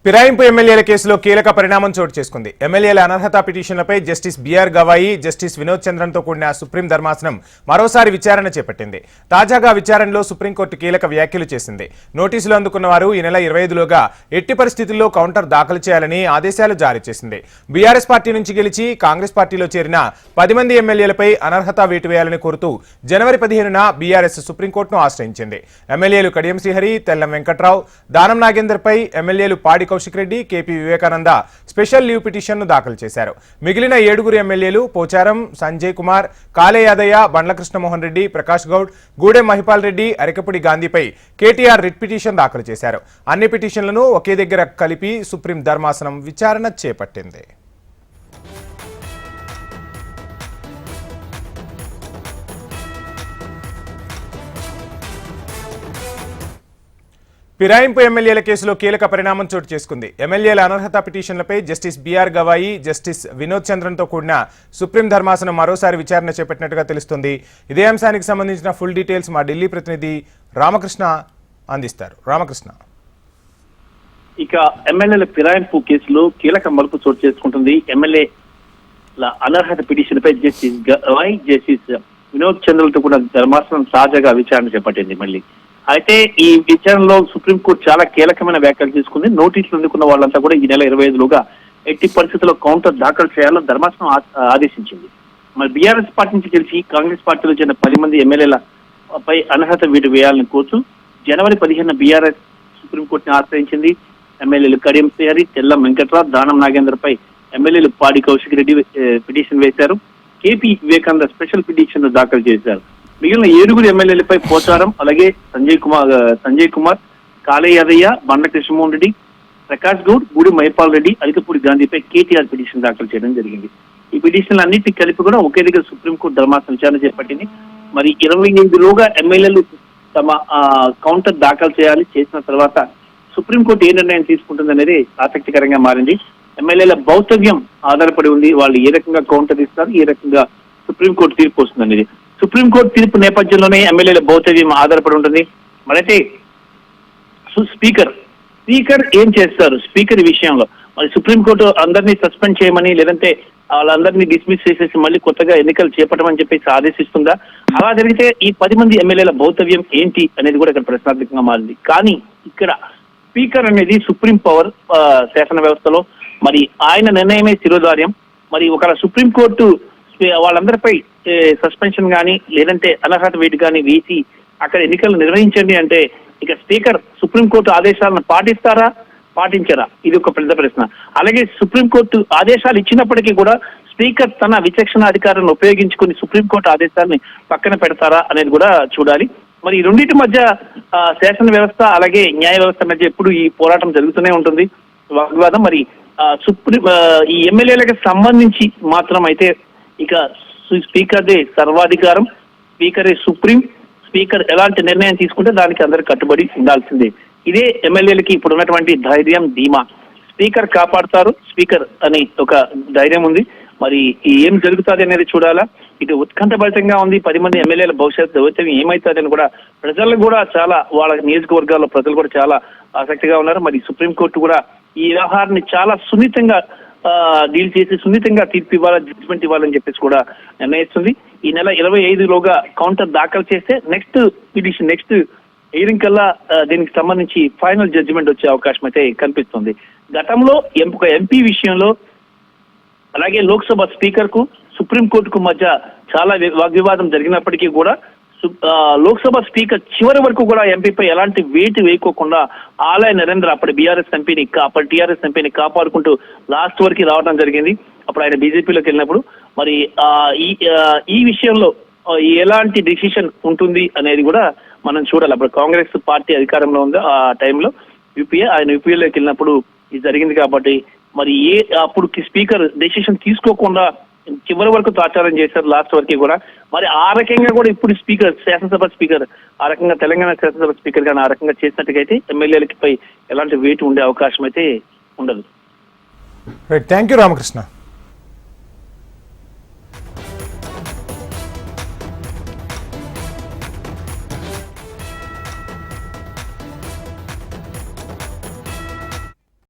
ఫిరాయింపు ఎమ్మెల్యేల కేసులో కీలక పరిణామం చోటు చేసుకుంది. ఎమ్మెల్యేల అనర్హత పిటిషన్లపై justice BR Gavai, justice Vinod చంద్రన్తో కూడిన సుప్రీం ధర్మాసనం మరోసారి విచారణ చేపట్టింది. తాజాగా విచారణలో సుప్రీంకోర్టు కీలక వ్యాఖ్యలు చేసింది. నోటీసులు అందుకున్న వారు ఈ నెల 25లోగా ఎట్టి పరిస్థితుల్లో కౌంటర్ దాఖలు చేయాలని ఆదేశాలు జారీ చేసింది. బీఆర్ఎస్ పార్టీ నుంచి గెలిచి కాంగ్రెస్ పార్టీలో చేరిన 10 మంది ఎమ్మెల్యేలపై అనర్హత వేటు వేయాలని కోరుతూ జనవరి 15న బీఆర్ఎస్ సుప్రీంకోర్టును ఆశ్రయించింది. ఎమ్మెల్యేలు కడియం శ్రీహరి, తెల్లం వెంకట్రావు, దానం నాగేందర్పై ఎమ్మెల్యేలు పాడి Kaushik Reddy, KP Vivekananda special leave పిటిషన్ను దాఖలు చేశారు. మిగిలిన 7 ఎమ్మెల్యేలు పోచారం, సంజయ్ కుమార్, కాలే యాదయ్య, బండ్ల కృష్ణమోహన్ రెడ్డి, ప్రకాష్ గౌడ్, గూడెం మహిపాల్ రెడ్డి, అరికపుడి గాంధీపై కేటీఆర్ రిట్ పిటిషన్ దాఖలు చేశారు. అన్ని పిటిషన్లను ఒకే దగ్గర కలిపి సుప్రీం ధర్మాసనం విచారణ చేపట్టింది. ఫిరాయింపు ఎమ్మెల్యేల కేసులో కీలక పరిణామం చోటు చేసుకుంది. ఎమ్మెల్యేల అనర్హత పిటిషన్లపై justice BR Gavai, justice Vinod చంద్రన్తో కూడిన సుప్రీం ధర్మాసనం మరోసారి విచారణ చేపట్టినట్టుగా తెలుస్తోంది. ఇదే అంశానికి సంబంధించిన ఫుల్ డీటెయిల్స్ మా ఢిల్లీ ప్రతినిధి రామకృష్ణ అందిస్తారు. రామకృష్ణ, ఇక ఎమ్మెల్యేల ఫిరాయింపు కేసులో కీలక మలుపు చోటు చేసుకుంటుంది. ఎమ్మెల్యేల అనర్హత పిటిషన్ పై జస్టిస్ గవాయి, జస్టిస్ వినోద్ చంద్రన్తో కూడా ధర్మాసనం తాజాగా విచారణ చేపట్టింది. మళ్ళీ అయితే ఈ విచారణలో సుప్రీంకోర్టు చాలా కీలకమైన వ్యాఖ్యలు తీసుకుంది. నోటీసులు అందుకున్న వాళ్ళంతా కూడా ఈ నెల 25లోగా ఎట్టి పరిస్థితుల్లో కౌంటర్ దాఖలు చేయాలని ధర్మాసనం ఆదేశించింది. మరి బీఆర్ఎస్ పార్టీ నుంచి గెలిచి కాంగ్రెస్ పార్టీలో చెందిన 10 మంది ఎమ్మెల్యేల పై అనర్హత వేటు వేయాలని కోరుతూ జనవరి 15న బీఆర్ఎస్ సుప్రీంకోర్టుని ఆశ్రయించింది. ఎమ్మెల్యేలు కడియం శ్రీహరి, తెల్లం వెంకట్రావు, దానం నాగేందర్పై ఎమ్మెల్యేలు పాడి కౌశిక్ రెడ్డి పిటిషన్ వేశారు. కేపీ వివేకానంద స్పెషల్ పిటిషన్ దాఖలు చేశారు. మిగిలిన 7 ఎమ్మెల్యేలపై పోచారం, అలాగే సంజయ్ కుమార్, కాలే యాదయ్య, బండ్ల కృష్ణమోహన్ రెడ్డి, ప్రకాష్ గౌడ్, గూడి మహిపాల్ రెడ్డి, అరికపూడి గాంధీపై కేటీఆర్ పిటిషన్ దాఖలు చేయడం జరిగింది. ఈ పిటిషన్లు అన్నింటినీ కలిపి కూడా ఒకే దగ్గర సుప్రీంకోర్టు ధర్మాసనం విచారణ చేపట్టింది. మరి 25లోగా ఎమ్మెల్యేలు తమ కౌంటర్ దాఖలు చేయాలి. చేసిన తర్వాత సుప్రీంకోర్టు ఏ నిర్ణయం తీసుకుంటుంది అనేది ఆసక్తికరంగా మారింది. ఎమ్మెల్యేల భౌతవ్యం ఆధారపడి ఉంది. వాళ్ళు ఏ రకంగా కౌంటర్ ఇస్తారు, ఏ రకంగా సుప్రీంకోర్టు తీర్పు వస్తుంది అనేది. సుప్రీంకోర్టు తీర్పు నేపథ్యంలోనే ఎమ్మెల్యేల భౌతవ్యం ఆధారపడి ఉంటుంది. మరైతే స్పీకర్ ఏం చేస్తారు స్పీకర్ విషయంలో? మరి సుప్రీంకోర్టు అందరినీ సస్పెండ్ చేయమని, లేదంటే వాళ్ళందరినీ డిస్మిస్ చేసేసి మళ్ళీ కొత్తగా ఎన్నికలు చేపట్టమని చెప్పేసి ఆదేశిస్తుందా? అలా జరిగితే ఈ 10 మంది ఎమ్మెల్యేల భౌతవ్యం ఏంటి అనేది కూడా ఇక్కడ ప్రశ్నార్థకంగా మారింది. కానీ ఇక్కడ స్పీకర్ అనేది సుప్రీం పవర్ శాసన వ్యవస్థలో. మరి ఆయన నిర్ణయమే శిరోధార్యం. మరి ఒకవేళ సుప్రీంకోర్టు వాళ్ళందరిపై సస్పెన్షన్ కానీ, లేదంటే అనర్హత వేటు కానీ వేసి అక్కడ ఎన్నికలు నిర్వహించండి అంటే ఇక స్పీకర్ సుప్రీంకోర్టు ఆదేశాలను పాటిస్తారా, పాటించరా? ఇది ఒక పెద్ద ప్రశ్న. అలాగే సుప్రీంకోర్టు ఆదేశాలు ఇచ్చినప్పటికీ కూడా స్పీకర్ తన విచక్షణ అధికారాలను ఉపయోగించుకుని సుప్రీంకోర్టు ఆదేశాలని పక్కన పెడతారా అనేది కూడా చూడాలి. మరి ఈ రెండింటి మధ్య శాసన వ్యవస్థ అలాగే న్యాయ వ్యవస్థ మధ్య ఎప్పుడు ఈ పోరాటం జరుగుతూనే ఉంటుంది, వాగ్వాదం. మరి ఈ ఎమ్మెల్యేలకు సంబంధించి మాత్రం అయితే ఇక స్పీకర్దే సర్వాధికారం, స్పీకరే సుప్రీం. స్పీకర్ ఎలాంటి నిర్ణయం తీసుకుంటే దానికి అందరు కట్టుబడి ఉండాల్సిందే. ఇదే ఎమ్మెల్యేలకి ఇప్పుడు ఉన్నటువంటి ధైర్యం, ధీమా. స్పీకర్ కాపాడుతారు, స్పీకర్ అని ఒక ధైర్యం ఉంది. మరి ఏం జరుగుతుంది అనేది చూడాలా. ఇది ఉత్కంఠభరితంగా ఉంది. 10 మంది ఎమ్మెల్యేల భవిష్యత్తు దౌత్యం ఏమైతుందని కూడా ప్రజలు కూడా చాలా, వాళ్ళ నియోజకవర్గాల్లో ప్రజలు కూడా చాలా ఆసక్తిగా ఉన్నారు. మరి సుప్రీంకోర్టు కూడా ఈ వ్యవహారాన్ని చాలా సున్నితంగా డీల్ చేసి సున్నితంగా తీర్పు ఇవ్వాలని, జడ్జిమెంట్ ఇవ్వాలని చెప్పేసి కూడా నిర్ణయిస్తుంది. ఈ నెల 25లోగా కౌంటర్ దాఖలు చేస్తే నెక్స్ట్ హీరింగ్ కల్లా దీనికి సంబంధించి ఫైనల్ జడ్జిమెంట్ వచ్చే అవకాశం అయితే కనిపిస్తుంది. గతంలో ఒక ఎంపీ విషయంలో అలాగే లోక్సభ స్పీకర్ కు సుప్రీంకోర్టుకు మధ్య చాలా వాగ్వివాదం జరిగినప్పటికీ కూడా లోక్సభ స్పీకర్ చివరి వరకు కూడా ఎంపీపై ఎలాంటి వేటు వేయకోకుండా ఆలయ నరేంద్ర అప్పటి టీఆర్ఎస్ ఎంపీని కాపాడుకుంటూ లాస్ట్ వరకు రావడం జరిగింది. అప్పుడు ఆయన బీజేపీలోకి వెళ్ళినప్పుడు. మరి ఈ విషయంలో ఎలాంటి డిసిషన్ ఉంటుంది అనేది కూడా మనం చూడాలి. అప్పుడు కాంగ్రెస్ పార్టీ అధికారంలో ఉంది ఆ టైంలో, ఆయన యూపీఏలోకి వెళ్ళినప్పుడు ఇది జరిగింది. కాబట్టి మరి అప్పుడు స్పీకర్ డెసిషన్ తీసుకోకుండా చివరి వరకు తాచారం చేశారు లాస్ట్ వరకు కూడా. మరి ఆ రకంగా కూడా ఇప్పుడు శాసనసభ స్పీకర్ ఆ రకంగా, తెలంగాణ శాసనసభ స్పీకర్ గానీ ఆ రకంగా చేసినట్టుగైతే ఎమ్మెల్యేలపై ఎలాంటి వేటు ఉండే అవకాశం అయితే ఉండదు. Thank you Ramakrishna.